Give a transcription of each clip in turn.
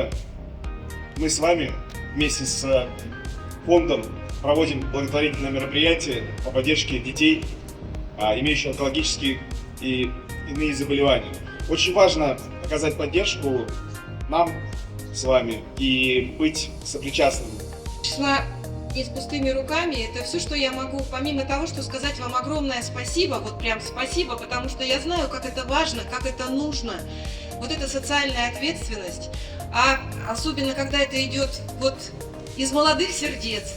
Сегодня мы с вами вместе с фондом проводим благотворительное мероприятие по поддержке детей, имеющих онкологические и иные заболевания. Очень важно оказать поддержку нам с вами и быть сопричастным. Шла не с пустыми руками. Это все, что я могу, помимо того, что сказать вам огромное спасибо, вот прям спасибо, потому что я знаю, как это важно, как это нужно. Вот эта социальная ответственность, а особенно когда это идет вот из молодых сердец,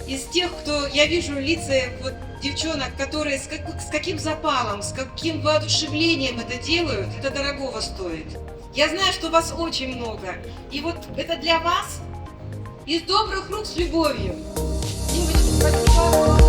из тех, кто, я вижу лица вот девчонок, которые с каким запалом, с каким воодушевлением это делают, это дорогого стоит. Я знаю, что вас очень много, и вот это для вас из добрых рук с любовью. Димочка, спасибо.